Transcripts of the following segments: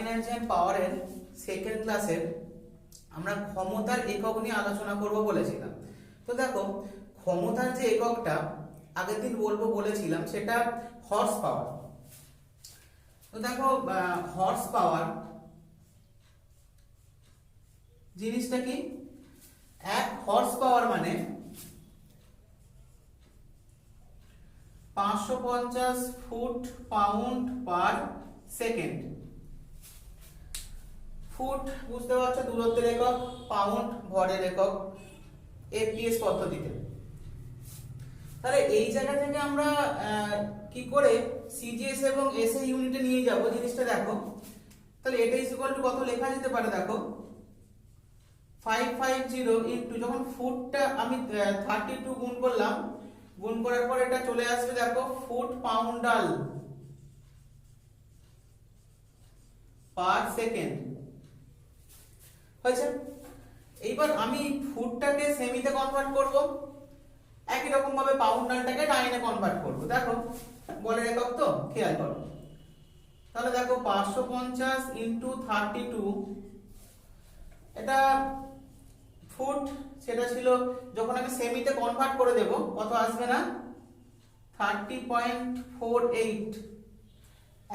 Energy and পাওয়ারের second ক্লাসের আমরা ক্ষমতার একক নিয়ে আলোচনা করব বলেছিলাম। তো দেখো, ক্ষমতার যে এককটা আগের দিন বলেছিলাম সেটা হর্স পাওয়ার। তো দেখো, হর্স পাওয়ার জিনিসটা কি? এক হর্স পাওয়ার মানে 550 foot pound per second. Foot বুঝতে পারছো দূরত্বের একক, পাউন্ড ভরের একক, এফপিএস পদ্ধতিতে। তাহলে এই জায়গা থেকে আমরা কি করে সিজিএস এবং এসএ ইউনিটে নিয়ে যাব জিনিসটা দেখো। তাহলে এটা ইজ ইকুয়াল টু কত লেখা যেতে পারে দেখো, 550 ইনটু, যখন ফুটটা আমি 32 গুণ করলাম, গুণ করার পর এটা চলে আসবে দেখো ফুট পাউন্ডাল পার সেকেন্ড হয়েছে। এইবার আমি ফুটটাকে সেমিতে কনভার্ট করব, একই রকম ভাবে পাউন্ডালটাকে ডাইনে কনভার্ট করব। দেখো বলের একক তো, খেয়াল করো। তাহলে দেখো 550 ইনটু 32, এটা ফুট, সেটা ছিল যখন আমি সেমিতে কনভার্ট করে দেব কত আসবে না 30.48।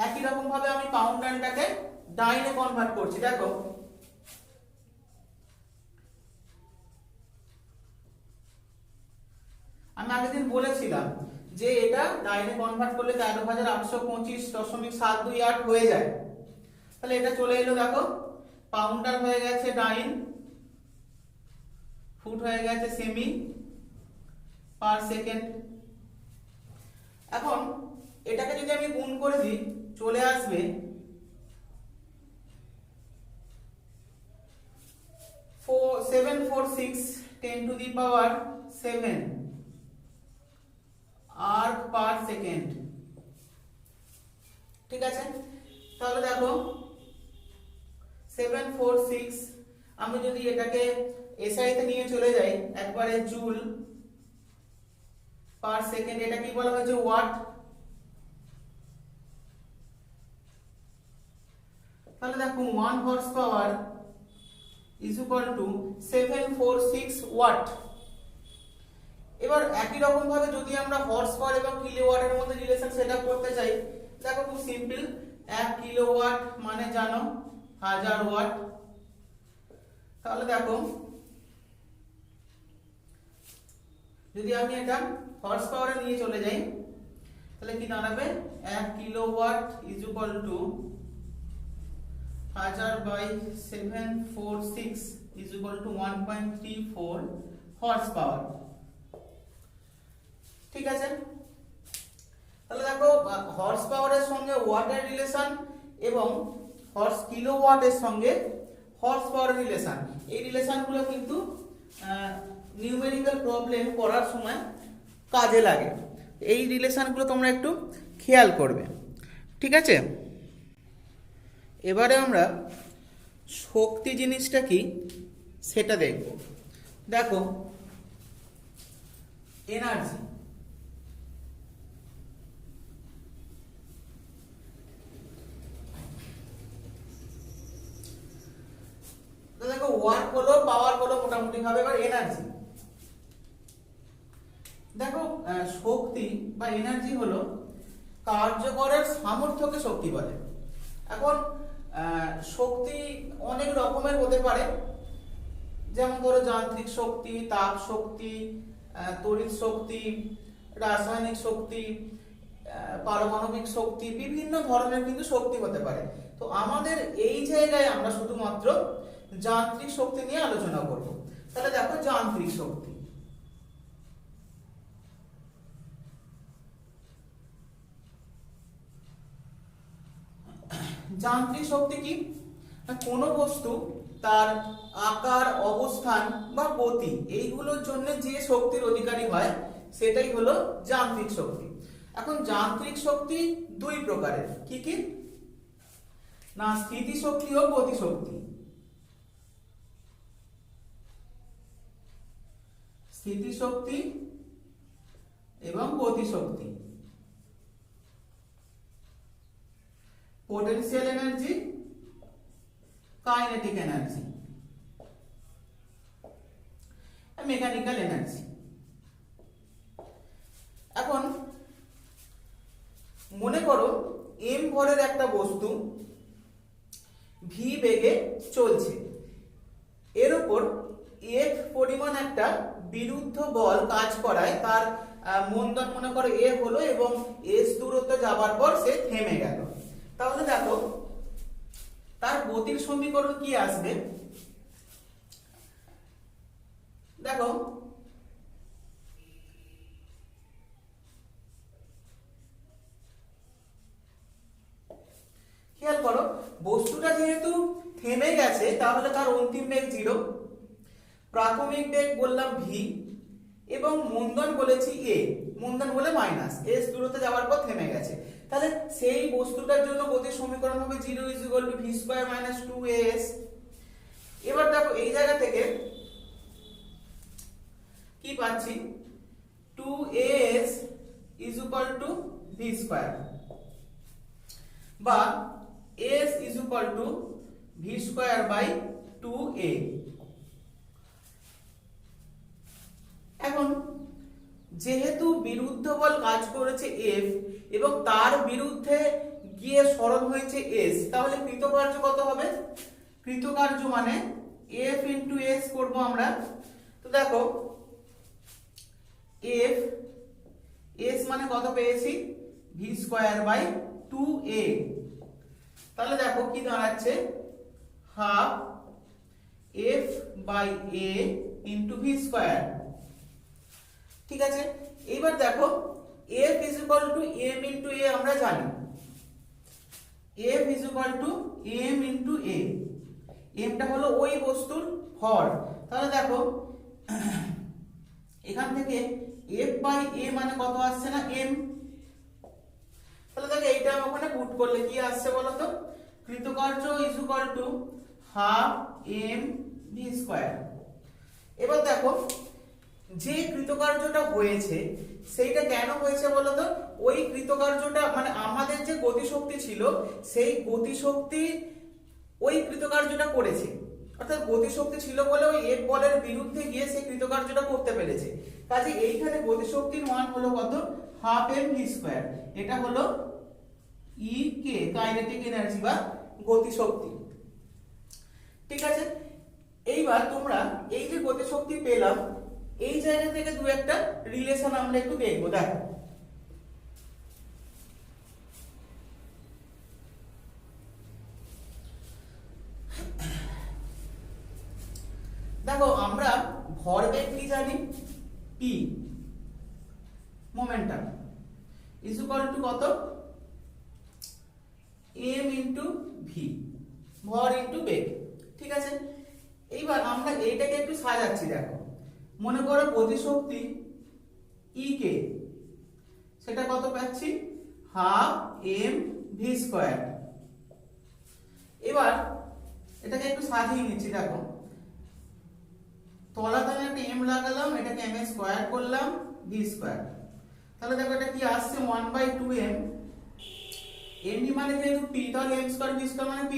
একই রকম ভাবে আমি পাউন্ডালটাকে ডাইনে কনভার্ট করছি। দেখো আমি আগের দিন বলেছিলাম যে এটা ডাইনে কনভার্ট করলে 13,825.728 হয়ে যায়। তাহলে এটা চলে এলো, দেখো পাউন্ডাল হয়ে গেছে ডাইন, ফুট হয়ে গেছে সেমি পার সেকেন্ড। এখন এটাকে যদি আমি গুণ করে দিই চলে আসবে 746 10⁻⁷ আর্ক পার সেকেন্ড। ঠিক আছে, তাহলে দেখো 746, আমি যদি এটাকে এসআই তে নিয়ে চলে যাই একবারে জুল পার সেকেন্ড, এটা কি বলা হয়েছে ওয়াট। তাহলে দেখো 1 horse power is equal to 746 watt. এবার একই রকম ভাবে যদি আমরা হর্স পাওয়ার এবং কিলোওয়াটের মধ্যে রিলেশন সেটআপ করতে চাই, দেখো খুব সিম্পল, 1 কিলোওয়াট মানে জানো 1000 ওয়াট। তাহলে দেখো যদি আমি এটা হর্স পাওয়ারে নিয়ে চলে যাই তাহলে কি দাঁড়াবে, 1 kilowatt is equal two 1000/746 is equal two 1.34 horse power. ঠিক আছে, তাহলে দেখো হর্স পাওয়ারের সঙ্গে ওয়াটের রিলেশন এবং হর্স কিলোওয়াটের সঙ্গে হর্স পাওয়ারের রিলেশন, এই রিলেশনগুলো কিন্তু নিউমেরিক্যাল প্রবলেম করার সময় কাজে লাগে। এই রিলেশনগুলো তোমরা একটু খেয়াল করবে। ঠিক আছে, এবারে আমরা শক্তি জিনিসটা কি সেটা দেখব। দেখো এনার্জি, দেখো ওয়ার্ক হলো, পাওয়ার হলো মোটামুটি ভাবে। এবার এনার্জি, দেখো শক্তি বা এনার্জি হলো কার্য করার সামর্থ্যকে শক্তি বলে। এখন শক্তি অনেক রকমের হতে পারে, যেমন ধরো যান্ত্রিক শক্তি, তাপ শক্তি, তড়িৎ শক্তি, রাসায়নিক শক্তি, পারমাণবিক শক্তি, বিভিন্ন ধরনের কিন্তু শক্তি হতে পারে। তো আমাদের এই জায়গায় আমরা শুধুমাত্র যান্ত্রিক শক্তি নিয়ে আলোচনা করব। তাহলে দেখো যান্ত্রিক শক্তি, যান্ত্রিক শক্তি কি? কোনো বস্তু তার আকার, অবস্থান বা গতি এইগুলোর জন্য যে শক্তির অধিকারী হয় সেটাই হলো যান্ত্রিক শক্তি। এখন যান্ত্রিক শক্তি দুই প্রকারের, কি কি না, স্থিতি শক্তি ও গতি শক্তি। স্থিতি শক্তি এবং গতি শক্তি, potential energy kinetic energy, mechanical energy. এখন মনে করো m ভরের একটা বস্তু v বেগে চলছে, এর উপর f পরিমাণ একটা বিরুদ্ধ বল কাজ করায় তার মন্দন মনে করো a হলো এবং s দূরত্ব যাবার পর সে থেমে গেল। তাহলে দেখো তার গতির সমীকরণ কি আসবে, দেখো খেয়াল করো বস্তুটা যেহেতু থেমে গেছে তাহলে তার অন্তিম বেগ 0, প্রাথমিক বেগ বললাম v এবং মন্দন বলেছি a, মন্দন বলে মাইনাস, s দূরত্বে যাওয়ার পর থেমে গেছে। তাহলে সেই বস্তুটার জন্য গতির সমীকরণ হবে 0 = v² - 2as। এবার দেখো এই জায়গা থেকে কি পাচ্ছি, 2as = v² বা s = v²/2a। এখন যেহেতু বিরুদ্ধ বল কাজ করেছে f এবং তার বিরুদ্ধে গিয়ে সরণ হয়েছে s, তাহলে কৃতকার্য কত হবে, কৃতকার্য মানে f × s করব আমরা। তো দেখো f s মানে কত পেয়েছি, v²/2a। তাহলে দেখো কি দাঁড়াচ্ছে, হাফ f/a × v²। ঠিক আছে, এবার দেখো f = m × a আমরা জানি, f = m × a, mটা হলো ওই বস্তুর ভর। তাহলে দেখো এখান থেকে f/a মানে কত আসছে না, m। তাহলে দেখো এইটা ওখানে পুট করলে কি আসছে বলো তো, কৃতকার্য = হাফ m v²। এবার দেখো যে কৃতকার্যটা হয়েছে সেইটা কেন হয়েছে বলতো, ওই কৃতকার্যটা মানে আমাদের যে গতিশক্তি ছিল সেই গতিশক্তি ওই কৃতকার্যটা করেছে, অর্থাৎ গতিশক্তি ছিল বলে ওই এক বলের বিরুদ্ধে গিয়ে সেই কৃতকার্যটা করতে পেরেছে। কাজে এইখানে গতিশক্তির মান হলো কত, হাফ m v²। এটা হলো EK, কাইনেটিক এনার্জি বা গতিশক্তি। ঠিক আছে, এইবার তোমরা এই যে গতিশক্তি পেলাম এই জায়গা থেকে দু একটা রিলেশন আমরা একটু দেখবো। দেখো দেখো আমরা ভরবেগ কি জানি, p, মোমেন্টাম = কত, m × v, ভর × বেগ। ঠিক আছে, এইবার আমরা এইটাকে একটু সাজাচ্ছি। দেখো মনে করো গতিশক্তি EK, সেটা কত পাচ্ছি, হাফ m v²। এবার এটাকে একটু সাজিয়ে নিচ্ছি। দেখো তলাতে একটা m লাগালাম, এটাকে m² করলাম v²। তাহলে দেখো এটা কি আসছে, 1/2m। m মানে যেহেতু p, তাহলে m² v² মানে p²।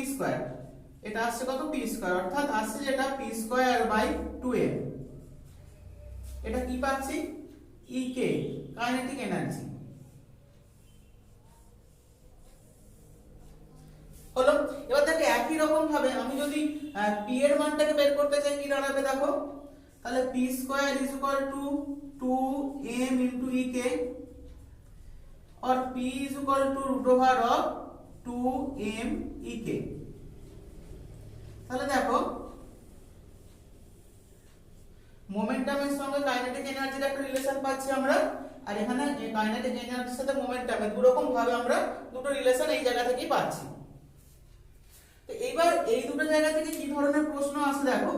এটা আসছে কত, p², অর্থাৎ আসছে যেটা p²/2m। এটা কি পাচ্ছি, EK, কাইনেটিক এনার্জি হলো। এবার দেখো একই রকম ভাবে আমি যদি p এর মানটাকে বের করতে চাই কি দাঁড়াবে, দেখো তাহলে p² = 2m × EK और p √ 2m EK। তাহলে দেখো মোমেন্টামের সঙ্গে কাইনেটিক এনার্জির একটা রিলেশন পাচ্ছি আমরা, আর এখানে কাইনেটিক এনার্জির সাথে মোমেন্টামের দু রকম ভাবে আমরা দুটো রিলেশন এই জায়গা থেকেই পাচ্ছি। তো এইবার এই দুটো জায়গা থেকে কি ধরনের প্রশ্ন আসে দেখো,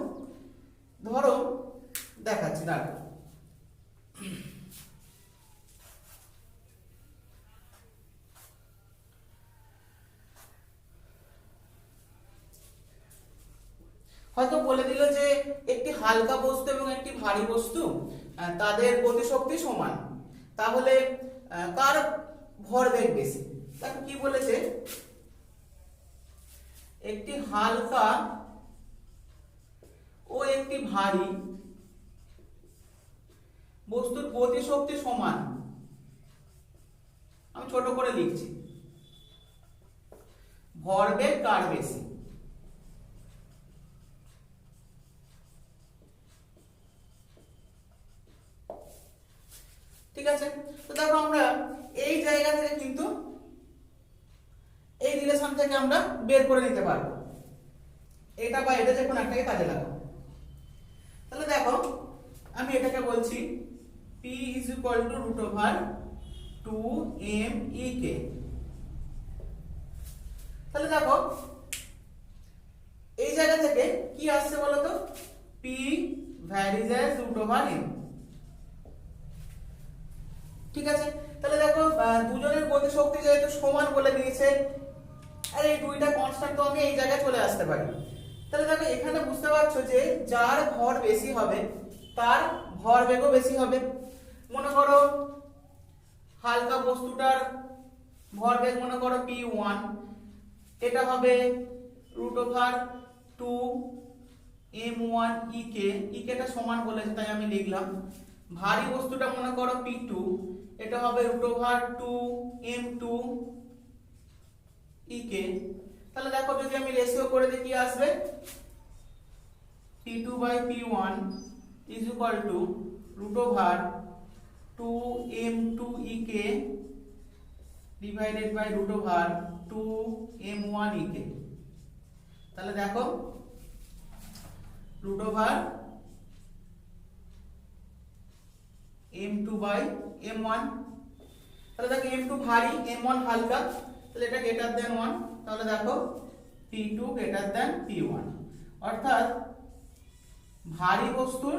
ধরো দেখাচ্ছি। দেখো হয়তো বলে দিল যে একটি হালকা বস্তু এবং একটি ভারী বস্তু তাদের গতিশক্তি সমান, তাহলে কার ভরবেগ বেশি। দেখো কি বলেছে, একটি হালকা ও একটি ভারী বস্তুর গতিশক্তি সমান, আমি ছোট করে লিখছি, ভরবেগ কার বেশি। ঠিক আছে, তো দেখো আমরা এই জায়গা থেকে কিন্তু এই রিলেশন থেকে আমরা বের করে নিতে পারবো এটা বা এটা, যে কোনো একটাকে কাজে লাগাবো। তাহলে দেখো আমি এটাকে বলছি P = √2mE_k। তাহলে দেখো এই জায়গা থেকে কি আসছে বলতো, P ভ্যারিজ অ্যাজ √m। ঠিক আছে, তাহলে দেখো দুজনের গতি শক্তি যেহেতু সমান বলে দিয়েছে, আর এই দুইটা কনস্ট্যান্ট, তো আমি এই জায়গায় চলে আসতে পারি। তাহলে দেখো এখানে বুঝতে পারছো যে যার ভর বেশি হবে তার ভরবেগও বেশি হবে। মনে করো হালকা বস্তুটার ভরবেগ মনে করো p1, এটা হবে √2m1 EK টা সমান বলেছে তাই আমি লিখলাম। ভারী বস্তুটা মনে করো p2, এটা হবে √2m2 EK। তাহলে দেখো যদি আমি রেশিও করে দিই কি আসবে, P2/P1 = √2m2 EK divided by √2m1 EK। তাহলে দেখো √m2/m1, তাহলে দেখো m2 ভারী m1 হালকা, তাহলে এটা গ্রেটার দেন 1, তাহলে দেখো P2 গ্রেটার দেন P1, অর্থাৎ ভারী বস্তুর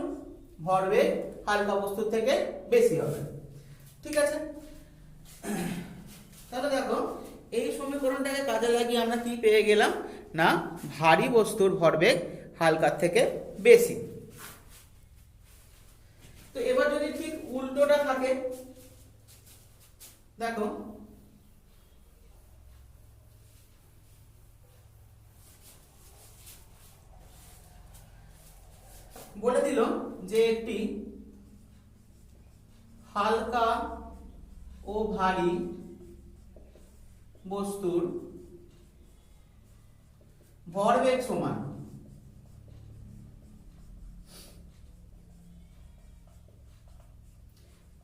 ভরবেগ হালকা বস্তুর থেকে বেশি হবে। ঠিক আছে, তাহলে দেখো এই সমীকরণটাকে কাজে লাগিয়ে আমরা কি পেয়ে গেলাম না, ভারী বস্তুর ভরবেগ হালকার থেকে বেশি। তো এবার যদি ঠিক উল্টোটা থাকে, দেখো বলে দিল যে একটি হালকা ও ভারী বস্তুর ভরবেগ সমান,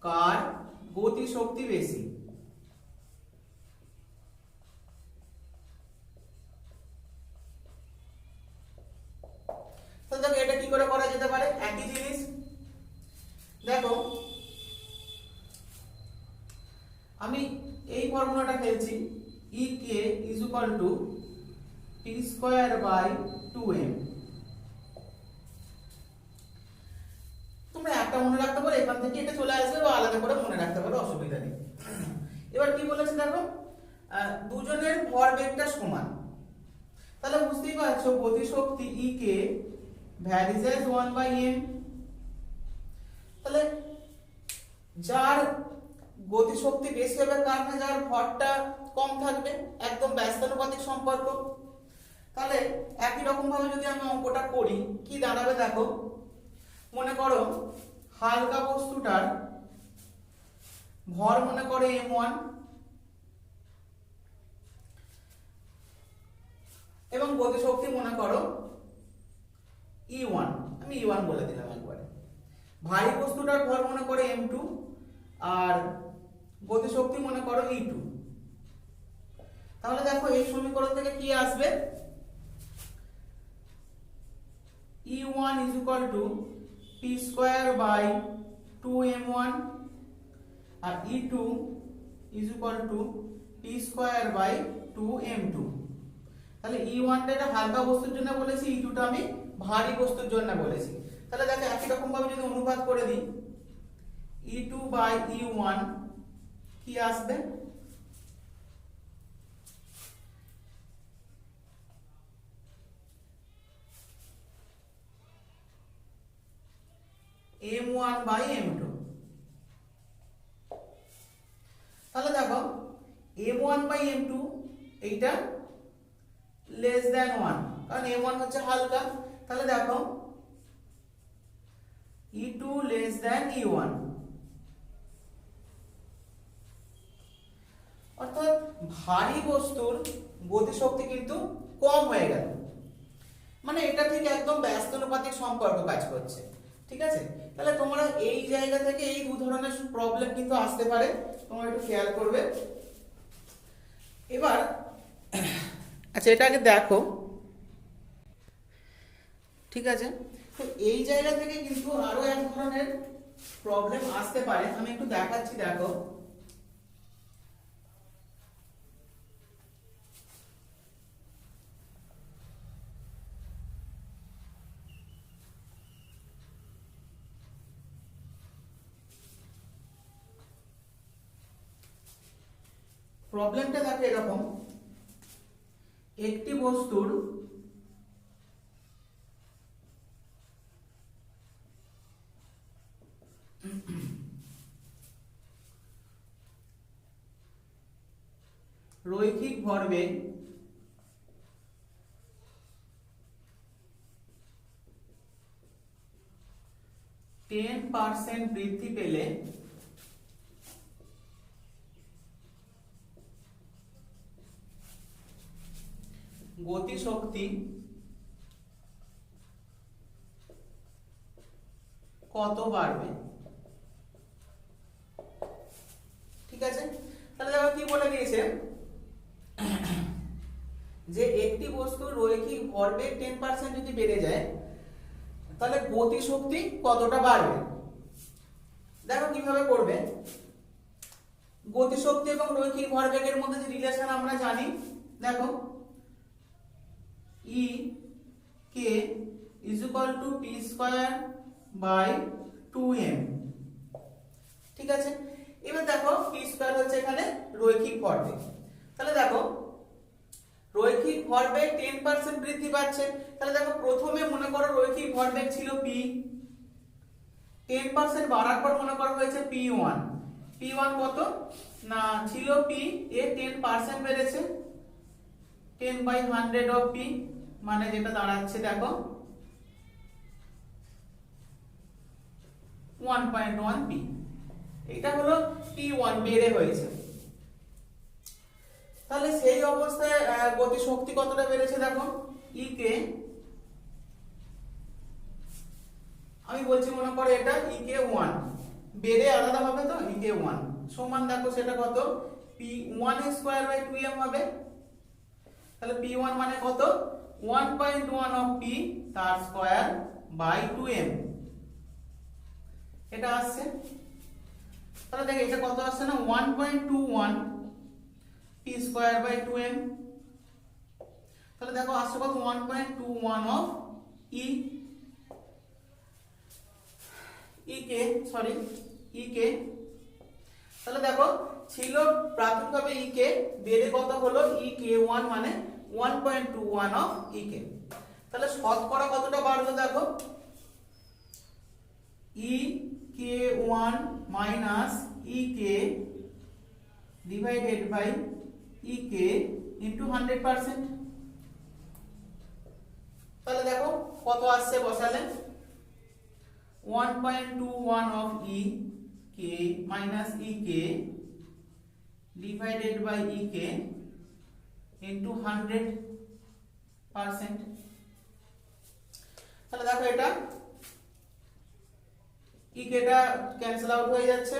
কার গতি শক্তি বেশি। তো দেখো এটা কি করে করা যেতে পারে, একই জিনিস। দেখো আমি এই ফর্মুলাটা ফেলছি, EK = P²/2m। তোমরা একটা মনে রাখতে পারো, এখান থেকে এটা চলে আসবে, বা আলাদা করে মনে রাখতে পারো, অসুবিধা নেই। এবার কি বলেছে দেখো, দুজনের ভরবেগটা সমান, তাহলে বুঝতেই পারছো গতিশক্তি EK ভ্যারিজ অ্যাজ 1/m। তাহলে যার গতিশক্তি বেশি হবে তার না যার ভরটা কম থাকবে, একদম ব্যস্তানুপাতিক সম্পর্ক। তাহলে একই রকম ভাবে যদি আমি অঙ্কটা করি কি দাঁড়াবে দেখো, মনে করো হালকা বস্তুটার ভর মনে করো m1 এবং গতিশক্তি মনে করো E1, আমি E1 বলে দিলাম একবারে। ভারী বস্তুটার ভর মনে করো m2 আর গতিশক্তি মনে করো E2। তাহলে দেখো এই সমীকরণ থেকে কি আসবে, E1 = P²/2m1 আর E2 = P²/2m2। তাহলে E1 টা এটা হালকা বস্তুর জন্য বলেছি, E2 টা আমি ভারী বস্তুর জন্য বলেছি। তাহলে দেখো একই রকম ভাবে যদি অনুপাত করে দিই, E2/E1 কি আসবে, m1/m2। তাহলে দেখো m1/m2 এইটা লেস দ্যান 1, কারণ m1 হচ্ছে হালকা। তাহলে দেখো E2 লেস দ্যান E1, অর্থাৎ ভারী বস্তুর গতিশক্তি কিন্তু কম হয়ে গেল, মানে এটা ঠিক একদম ব্যস্তানুপাতিক সম্পর্ক কাজ করছে। ঠিক আছে, তাহলে তোমরা এই জায়গা থেকে এই দু ধরনের প্রবলেম কিন্তু আসতে পারে, তোমরা একটু খেয়াল করবে। এবার আচ্ছা এটা আগে দেখো, ঠিক আছে। তো এই জায়গা থেকে কিন্তু আরো এক ধরনের প্রবলেম আসতে পারে, আমি একটু দেখাচ্ছি, দেখো। প্রবলেমটা দেখো এরকম, একটি বস্তুর রৈখিক ভরবেগ 10% বৃদ্ধি পেলে গতিশক্তি কত বাড়বে? ঠিক আছে, তাহলে দেখো কি বলে দিয়েছে যে একটি বস্তুর রৈখিক ভরবেগ 10% যদি বেড়ে যায় তাহলে গতিশক্তি কতটা বাড়বে। দেখো কিভাবে করবে, গতিশক্তি এবং রৈখিক ভরবেগের মধ্যে যে রিলেশন আমরা জানি, দেখো E k is equal to p square by 2m। ঠিক আছে, এবার দেখো p স্কয়ার হচ্ছে এখানে রৈখিক ভরবেগ, তাহলে দেখো রৈখিক ভরবেগ 10% বৃদ্ধি পাচ্ছে, তাহলে দেখো প্রথমে মনে করো রৈখিক ভরবেগ ছিল p, 10% বাড়ার পর মনে করো হয়েছে p1, p1 কত না ছিল p, এ 10% বেড়েছে, 10/100 of p, মানে যেটা দাঁড়াচ্ছে দেখো 1.1 p, এটা হলো p1 বেড়ে হয়েছে। তাহলে সেই অবস্থায় গতিশক্তি কতটা বেড়েছে দেখো, E কে আমি বলছি মনে করো এটা E কে 1 বেড়ে আলাদা হবে, তো E কে 1 সমান দেখো সেটা কত p1 স্কয়ার বাই 2m হবে। তাহলে p1 মানে কত 1.1 অফ p তার স্কয়ার বাই 2m, এটা আসছে। তাহলে দেখো এটা কত আসছে না 1.21 p স্কয়ার বাই 2m, তাহলে দেখো আসছে কত 1.21 অফ e কে। তাহলে দেখো ছিল প্রাথমিকভাবে e কে, বেড়ে কত হলো e k1 মানে 1.21 অফ e কে। তাহলে শতকরা কতটা বাড়লো দেখো e k1 minus e k divided by e k into 100%। তাহলে দেখো কত আসছে বসালে 1.21 of e k minus e k divided by e k into 100%। তাহলে দেখো এটা e k টা ক্যান্সেল আউট হয়ে যাচ্ছে,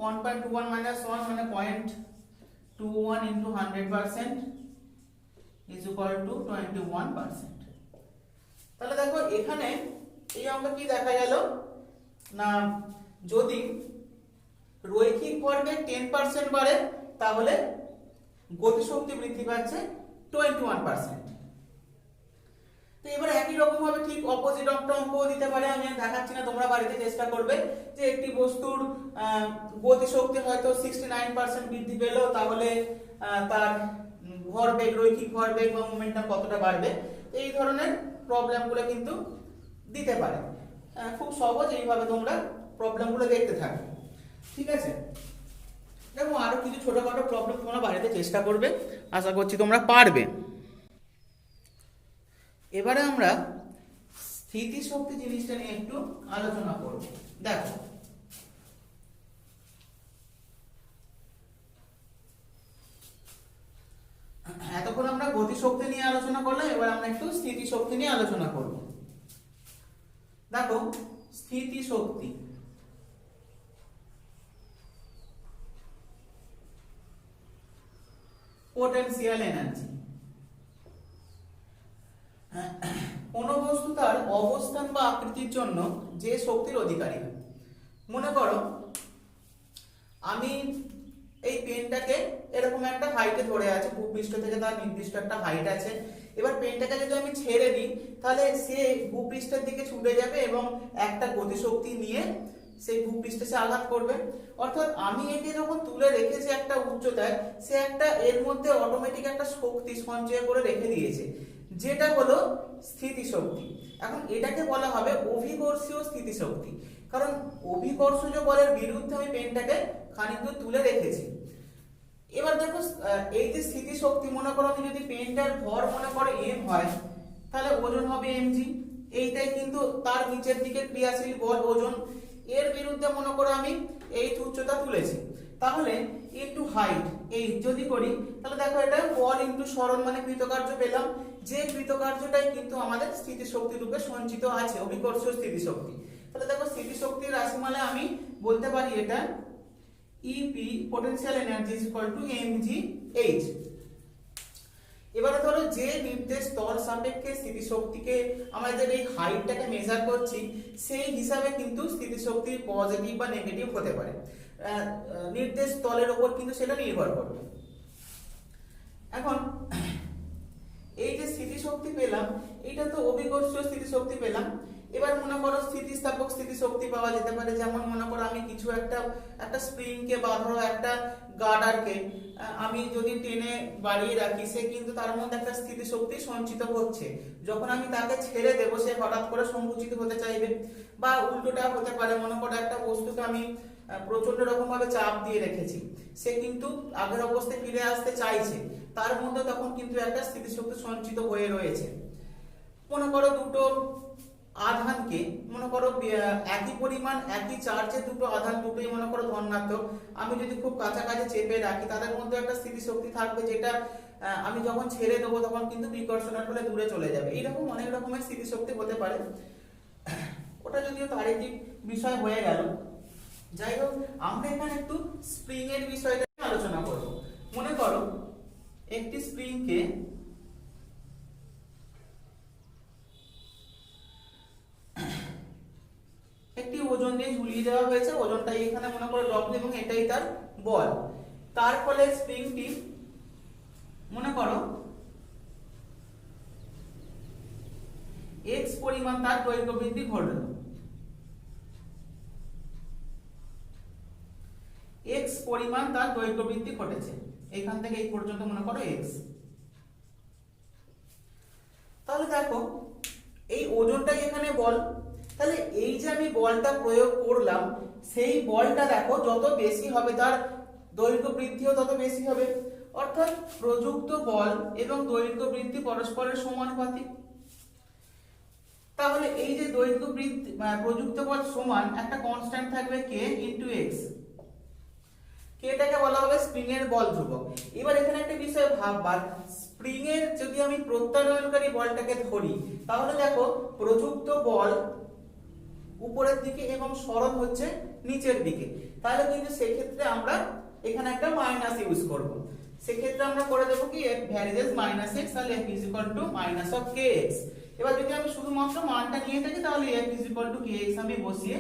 1.21 minus 1 মানে 0.21 into 100% is equal to 21%। তাহলে দেখো এখানে এই অঙ্ক কি দেখা গেল না, যদি রৈখিক ভরবেগ 10% বাড়ে তাহলে গতিশক্তি বৃদ্ধি পাচ্ছে 21%। তো এবার একই রকম ভাবে ঠিক অপোজিট অঙ্কও দিতে পারে, আমি দেখাচ্ছি না, তোমরা বাড়িতে চেষ্টা করবে যে একটি বস্তুর গতিশক্তি হয়তো 69% বৃদ্ধি পেল, তাহলে তার ভরবেগ রৈখিক ভরবেগ বা মোমেন্টাম কতটা বাড়বে। এই ধরনের প্রবলেমগুলো কিন্তু দিতে পারে, খুব সহজ, এইভাবে তোমরা প্রবলেমগুলো দেখতে থাকবে। ঠিক আছে, দেখো আরো কিছু ছোটখাটো প্রবলেম তোমরা বাড়িতে চেষ্টা করবে, আশা করছি তোমরা পারবে। এবারে আমরা স্থিতিশক্তি জিনিসটা নিয়ে একটু আলোচনা করব। দেখো, এতক্ষণ আমরা গতিশক্তি নিয়ে আলোচনা করলাম, এবার আমরা একটু স্থিতিশক্তি নিয়ে আলোচনা করব। দেখো, স্থিতিশক্তি পোটেনশিয়াল এনার্জি। কোন বস্তু তার অবস্থান বা আকৃতির জন্য যে শক্তির অধিকারী হয়। মনে করো আমি এই পেনটাকে এরকম একটা হাইটে ধরে আছে, ভূপৃষ্ঠ থেকে তার নির্দিষ্ট একটা হাইট আছে। এবার পেনটাকে যদি আমি ছেড়ে দিই তাহলে সে ভূপৃষ্ঠের দিকে ছুটে যাবে এবং একটা গতিশক্তি নিয়ে সেই ভূপৃষ্ঠে সে আঘাত করবে। অর্থাৎ আমি একে যখন তুলে রেখেছি একটা উচ্চতায়, সে একটা এর মধ্যে অটোমেটিক একটা শক্তি সঞ্চয় করে রেখে দিয়েছে, যেটা হলো স্থিতিশক্তি। এখন এটাকে বলা হবে অভিকর্ষীয় স্থিতিশক্তি, কারণ অভিকর্ষজ বলের বিরুদ্ধে আমি পেনটাকে খানিক দূর তুলে রেখেছি। এবার দেখো, এই যে স্থিতিশক্তি, মনে করো আমি যদি পেনটার ভর মনে করো m হয়, তাহলে ওজন হবে mg। এইটাই কিন্তু তার নিচের দিকে ক্রিয়াশীল বল ওজন। এর বিরুদ্ধে মনে করো আমি এই উচ্চতা তুলেছি, তাহলে ইনটু হাইট এই যদি করি, তাহলে দেখো এটা বল ইনটু সরণ মানে কৃতকার্য পেলাম, যে কৃতকার্যটাই কিন্তু আমাদের স্থিতিশক্তি রূপে সঞ্চিত আছে, অভিকর্ষীয় স্থিতিশক্তি। তাহলে দেখো, স্থিতিশক্তির রাশিমালা আমি বলতে পারি এটা EP potential energy is equal two mgh। এবারে ধরো যে নির্দেশ স্তর সাপেক্ষে স্থিতিশক্তিকে আমাদের এই হাইটটাকে মেজার করছি, সেই হিসাবে কিন্তু স্থিতিশক্তি পজিটিভ বা নেগেটিভ হতে পারে, নির্দেশ স্তরের উপর কিন্তু সেটা নির্ভর করবে। এখন এই যে স্থিতিশক্তি পেলাম, এটা তো অভিকর্ষীয় স্থিতিশক্তি পেলাম। এবার মনে করো স্থিতিস্থাপক স্থিতিশক্তি পাওয়া যেতে পারে, যেমন মনে করো আমি কিছু একটা স্প্রিং কে বা ধরো একটা গার্ডারকে আমি যদি টেনে বাড়িয়ে রাখি, সে কিন্তু তার মধ্যে একটা স্থিতিশক্তি সঞ্চিত হচ্ছে। যখন আমি তাকে ছেড়ে দেবো, সে হঠাৎ করে সংকুচিত হতে চাইবে। বা উল্টোটা হতে পারে, মনে করো একটা বস্তুকে আমি প্রচন্ড রকম ভাবে চাপ দিয়ে রেখেছি, সে কিন্তু আগের অবস্থায় ফিরে আসতে চাইছে, তার মধ্যে তখন কিন্তু একটা স্থিতিশক্তি সঞ্চিত হয়ে রয়েছে। মনে করো দুটো আধানকে, মনে করো একই পরিমাণ একই চার্জে দুটো আধান, দুটোই মনে করো ধনাত্মক, আমি যদি খুব কাছাকাছি চেপে রাখি, তাদের মধ্যে একটা স্থিতিশক্তি থাকবে, যেটা আমি যখন ছেড়ে দেবো তখন কিন্তু বিকর্ষণের ফলে দূরে চলে যাবে। এইরকম অনেক রকমের স্থিতিশক্তি হতে পারে, ওটা যদিও তারিখিক বিষয় হয়ে গেল। যাই হোক, আমরা এখানে একটু স্প্রিং এর বিষয়টা আলোচনা করব। মনে করো একটি স্প্রিংকে একটি ওজন দিয়ে ঝুলিয়ে দেওয়া হয়েছে, ওজনটাই এখানে মনে করো ডব্লিউ এবং এটাই তার বল। তার ফলে স্প্রিংটি মনে করো x পরিমাণ তার দৈর্ঘ্য বৃদ্ধি ঘটল, x পরিমাণ তার দৈর্ঘ্য বৃদ্ধি ঘটেছে, এখান থেকে এই পর্যন্ত মনে করো x। তাহলে দেখো, এই ওজনটাই এখানে বল। তাহলে এই যে আমি বলটা প্রয়োগ করলাম, সেই বলটা দেখো যত বেশি হবে তার দৈর্ঘ্য বৃদ্ধিও তত বেশি হবে। অর্থাৎ প্রযুক্ত বল এবং দৈর্ঘ্য বৃদ্ধি পরস্পরের সমানুপাতিক। তাহলে এই যে দৈর্ঘ্য বৃদ্ধি প্রযুক্ত বল সমান একটা কনস্ট্যান্ট থাকবে k ইনটু x, কেটাকে বলা হবে স্প্রিং এর বল ধ্রুবক। এবার এখানে একটা বিষয় ভাববার, স্প্রিং এর যদি আমি প্রত্যানয়নকারী বলটাকে ধরি, তাহলে দেখো প্রযুক্ত বল উপরের দিকে এবং সরণ হচ্ছে নিচের দিকে, তাহলে কিন্তু সেক্ষেত্রে আমরা এখানে একটা মাইনাস ইউজ করব। সেক্ষেত্রে আমরা করে দেবো কি f ভ্যারিয়েস মাইনাস x, তাহলে f is equal two minus of kx। এবার যদি আমি শুধুমাত্র মানটা নিয়ে থাকি, তাহলে f is equal two kx আমি বসিয়ে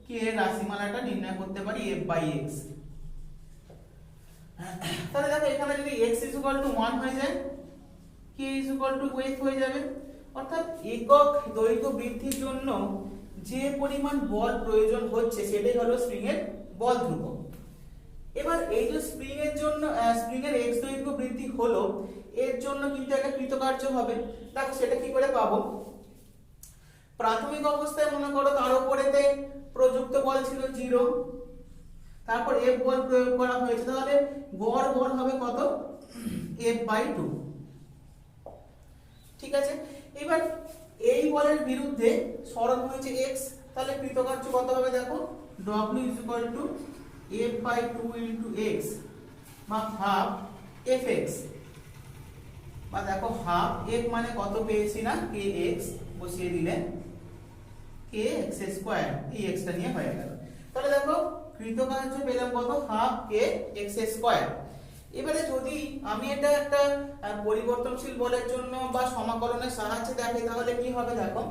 k এর রাশিমালাটা নির্ণয় করতে পারি f বাই x। তাহলে দেখো, এখানে যদি x ইজ ইকুয়াল টু 1 হয়ে যায়, k is equal two f হয়ে যাবে। অর্থাৎ একক দৈর্ঘ্য বৃদ্ধির জন্য যে পরিমাণ বল প্রয়োজন হচ্ছে, সেটাই হলো স্প্রিং এর বল ধ্রুবক। এবার এই যে স্প্রিং এর জন্য স্প্রিং এর x দৈর্ঘ্য বৃদ্ধি হলো, এর জন্য কিন্তু একটা কৃতকার্য হবে। দেখো সেটা কি করে পাবো, প্রাথমিক অবস্থায় মনে করো তার উপরেতে প্রযুক্ত বল ছিল 0, তারপর f বল প্রয়োগ করা হয়েছে, তাহলে গড় বল হবে কত, f বাই 2। ঠিক আছে, এবার এই বলের বিরুদ্ধে সরণ হয়েছে x, তাহলে কৃতকার্য কত হবে দেখো, w f/2 x বা হাফ fx, বা দেখো হাফ f মানে কত পেয়েছি না kx, বসিয়ে দিলে kx², এই x টা নিয়ে হয়ে গেল। তাহলে দেখো কৃতকার্য পেলাম কত, হাফ kx²। এবারে যদি আমি এটা একটা পরিবর্তনশীল বলের জন্য বা সমাকলনের সাহায্যে দেখি তাহলে কি হবে দেখো,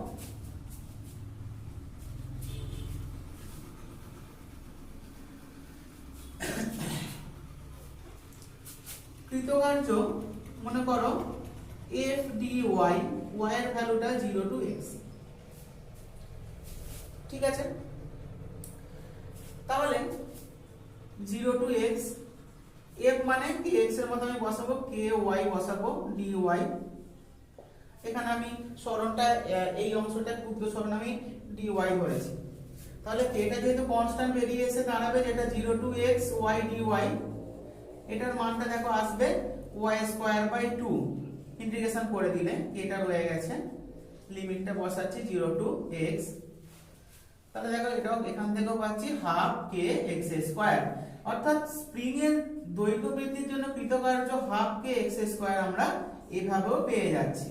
কৃতকার্য মনে করো f dy, y এর ভ্যালুটা 0 to x, ঠিক আছে। তাহলে 0 to x, f মানে কি x এর মধ্যে আমি বসাবো ky বসাবো dy, এখানে আমি সরণটা এই অংশটা ক্ষুদ্র সরণ আমি dy ধরেছি। তাহলে এটা যেহেতু কনস্ট্যান্ট বেরিয়ে এসে দাঁড়াবে যেটা 0 to x y dy, এটার মানটা দেখো আসবে y²/2, ইন্টিগ্রেশন করে দিলে এটা রয়ে গেছে, লিমিটটা বসাচ্ছি 0 to x, তাহলে দেখো এটাও এখান থেকেও পাচ্ছি হাফ kx², অর্থাৎ স্প্রিং এর দৈর্ঘ্য বৃদ্ধির জন্য কৃতকার্য হাফ kx² আমরা এভাবেও পেয়ে যাচ্ছি,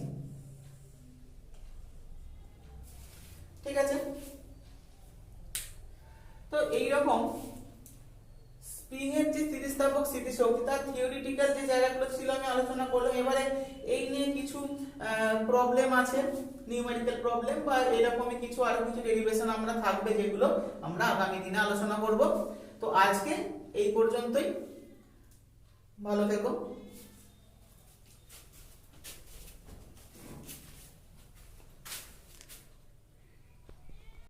ঠিক আছে। তো এইরকম স্প্রিং এর যে স্থিতিস্থাপক স্থিতিশক্তি তার থিওরিটিক্যাল যে জায়গাগুলো ছিল আমি আলোচনা করলাম। এবারে এই নিয়ে কিছু প্রবলেম আছে, নিউমেরিক্যাল প্রবলেম বা এরকমই কিছু আরো কিছু ডেরিভেশন আমরা থাকবে যেগুলো আমরা আগামী দিনে আলোচনা করব। তো আজকে এই পর্যন্তই, ভালো থেকো।